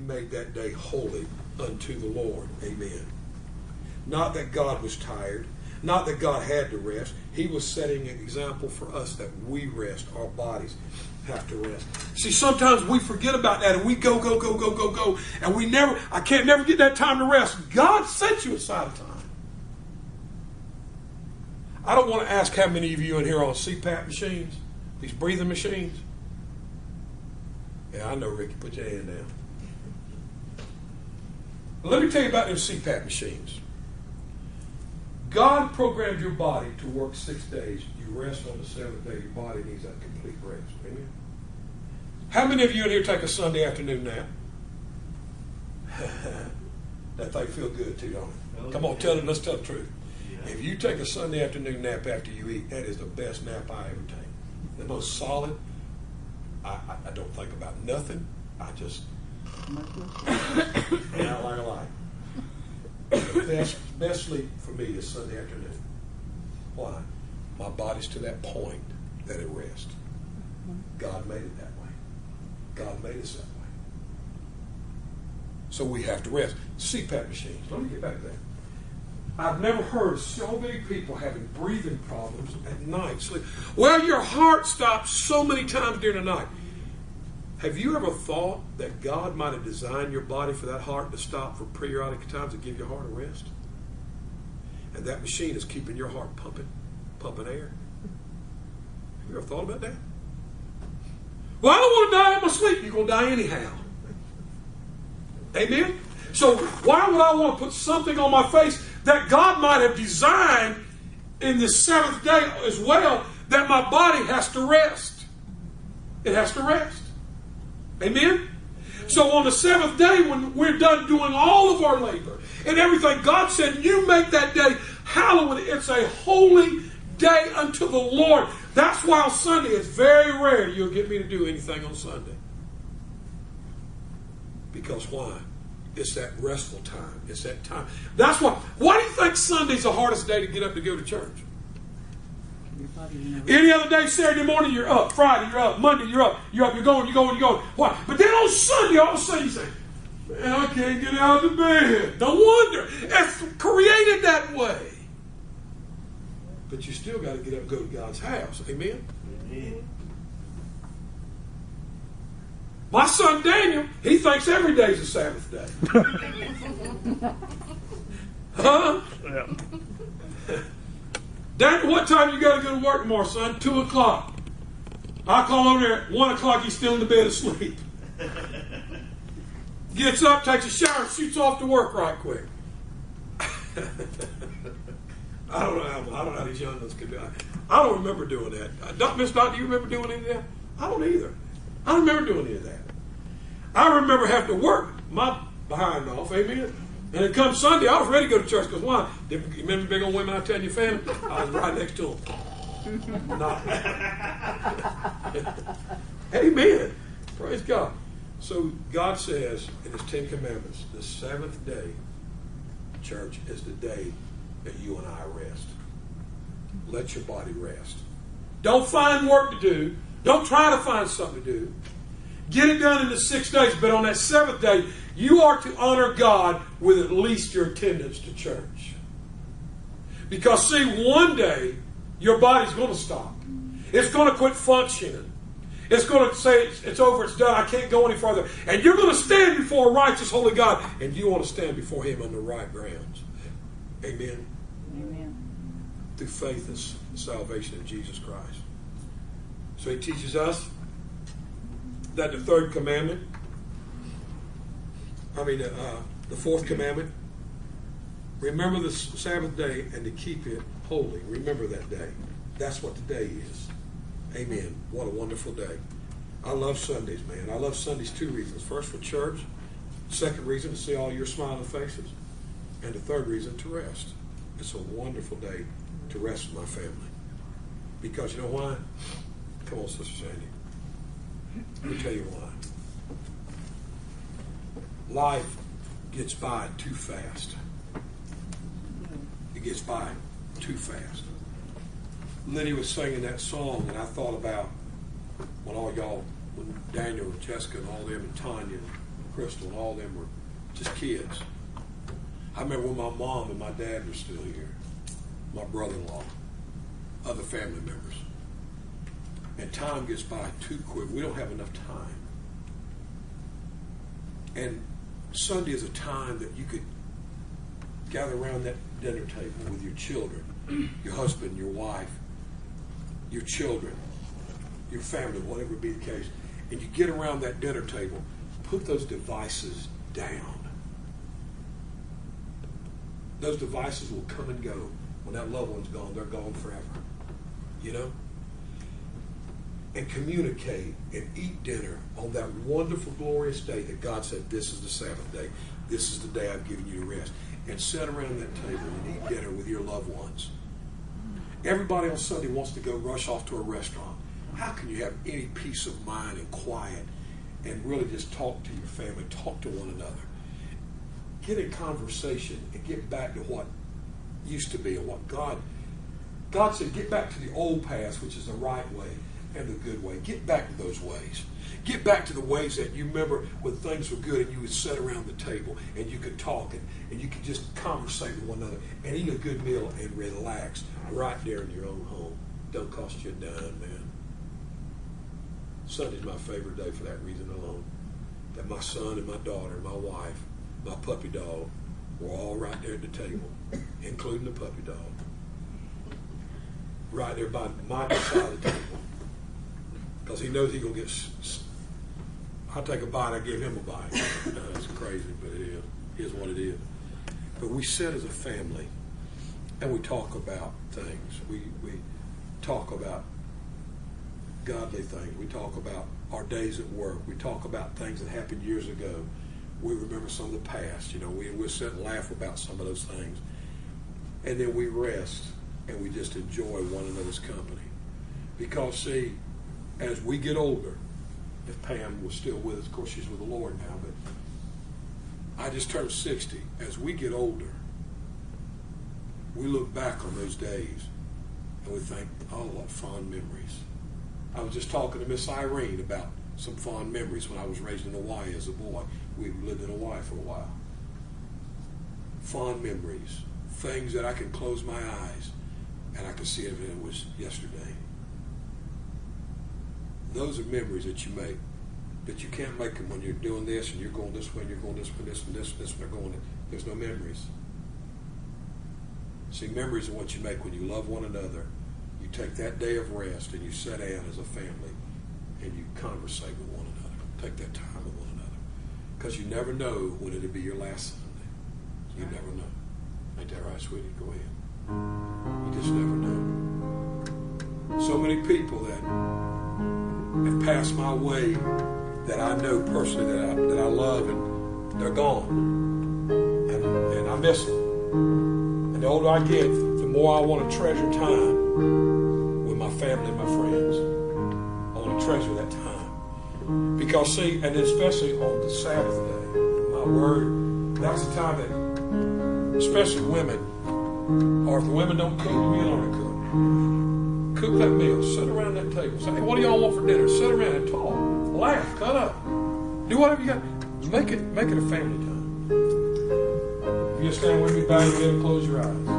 made that day holy unto the Lord. Amen. Not that God was tired. Not that God had to rest. He was setting an example for us that we rest. Our bodies have to rest. See, sometimes we forget about that and we go. And I can't never get that time to rest. God set you aside a time. I don't want to ask how many of you in here are on CPAP machines, these breathing machines. Yeah, I know, Ricky. Put your hand down. But let me tell you about them CPAP machines. God programmed your body to work 6 days. You rest on the 7th day. Your body needs that complete rest. Amen. How many of you in here take a Sunday afternoon nap? That thing feel good too, don't it? Come on, let's tell the truth. If you take a Sunday afternoon nap after you eat, that is the best nap I ever take. The most solid. I don't think about nothing. I just not like a lie. The best sleep for me is Sunday afternoon. Why? My body's to that point that it rests. God made it that way. God made us that way. So we have to rest. CPAP machines. Let me get back to that. I've never heard of so many people having breathing problems at night. Sleep. Well, your heart stops so many times during the night. Have you ever thought that God might have designed your body for that heart to stop for periodic times to give your heart a rest? And that machine is keeping your heart pumping air. Have you ever thought about that? Well, I don't want to die in my sleep. You're going to die anyhow. Amen? So why would I want to put something on my face that God might have designed in the 7th day as well, that my body has to rest? It has to rest. Amen? So on the 7th day, when we're done doing all of our labor and everything, God said, you make that day hallowed. It's a holy day unto the Lord. That's why on Sunday, it's very rare you'll get me to do anything on Sunday. Because why? It's that restful time. It's that time. That's why. Why do you think Sunday's the hardest day to get up to go to church? Any other day, Saturday morning, you're up. Friday, you're up. Monday, you're up. You're going. Why? But then on Sunday, all of a sudden you say, man, I can't get out of the bed. No wonder. It's created that way. But you still got to get up and go to God's house. Amen? Amen. My son Daniel, he thinks every day is a Sabbath day. Huh? Yeah. Daniel, what time you got to go to work tomorrow, son? 2 o'clock. I call over there at 1 o'clock, he's still in the bed asleep. Gets up, takes a shower, shoots off to work right quick. I don't know how these young ones can do it. I don't remember doing that. Miss Dot, do you remember doing any of that? I don't either. I don't remember doing any of that. I remember having to work my behind off, amen? And it comes Sunday, I was ready to go to church because why? You remember big old women I tell you, family? I was right next to them. Amen. Praise God. So God says in His 10 Commandments, the 7th day, church, is the day that you and I rest. Let your body rest. Don't find work to do. Don't try to find something to do. Get it done in the 6 days, but on that 7th day, you are to honor God with at least your attendance to church. Because see, one day, your body's going to stop. It's going to quit functioning. It's going to say, it's over, it's done, I can't go any further. And you're going to stand before a righteous, holy God, and you want to stand before Him on the right grounds. Amen? Amen. Through faith and salvation in Jesus Christ. So He teaches us that the 4th commandment, remember the Sabbath day and to keep it holy. Remember that day. That's what the day is. Amen. What a wonderful day. I love Sundays, man. I love Sundays 2 reasons. First, for church. Second reason, to see all your smiling faces. And the third reason, to rest. It's a wonderful day to rest with my family. Because you know why? Come on, Sister Sandy. Let me tell you why. Life gets by too fast. It gets by too fast. Liddy was singing that song, and I thought about when all y'all, when Daniel and Jessica and all them and Tanya, Crystal, and all of them were just kids. I remember when my mom and my dad were still here, my brother-in-law, other family members. And time gets by too quick. We don't have enough time. And Sunday is a time that you could gather around that dinner table with your children, your husband, your wife, your children, your family, whatever be the case. And you get around that dinner table, put those devices down. Those devices will come and go. When that loved one's gone, they're gone forever. You know? And communicate and eat dinner on that wonderful, glorious day that God said, this is the Sabbath day. This is the day I've given you to rest. And sit around that table and eat dinner with your loved ones. Everybody on Sunday wants to go rush off to a restaurant. How can you have any peace of mind and quiet and really just talk to your family, talk to one another? Get in conversation and get back to what used to be and what God said, get back to the old paths, which is the right way and the good way. Get back to those ways. Get back to the ways that you remember when things were good and you would sit around the table and you could talk and you could just conversate with one another and eat a good meal and relax right there in your own home. Don't cost you a dime, man. Sunday's my favorite day for that reason alone. That my son and my daughter and my wife, my puppy dog, were all right there at the table, including the puppy dog. Right there by my side of the table. Because he knows he's going to get... I take a bite, I give him a bite. It's crazy, but it is. It is what it is. But we sit as a family, and we talk about things. We talk about godly things. We talk about our days at work. We talk about things that happened years ago. We remember some of the past. You know, we'll sit and laugh about some of those things. And then we rest, and we just enjoy one another's company. Because, see, as we get older, if Pam was still with us, of course she's with the Lord now, but I just turned 60. As we get older, we look back on those days and we think, oh, what fond memories. I was just talking to Miss Irene about some fond memories when I was raised in Hawaii as a boy. We lived in Hawaii for a while. Fond memories, things that I can close my eyes and I can see if it was yesterday. Those are memories that you make, that you can't make them when you're doing this and you're going this way and you're going this way, this and this and this and they're going. There's no memories. See, memories are what you make when you love one another. You take that day of rest and you sit down as a family and you conversate with one another. Take that time with one another. Because you never know when it'll be your last Sunday. You never know. Ain't that right, sweetie? Go ahead. You just never know. So many people that have passed my way that I know personally, that I love, and they're gone. And I miss them. And the older I get, the more I want to treasure time with my family and my friends. I want to treasure that time. Because, see, and especially on the Sabbath day, my word, that's the time that, especially women, or if the women don't cook, the meal aren't cooked. Cook that meal. Sit around that table. Say, hey, what do y'all want for dinner? Sit around and talk. Laugh. Cut up. Do whatever you got. Make it a family time. You just stand with me, bow your head, and close your eyes.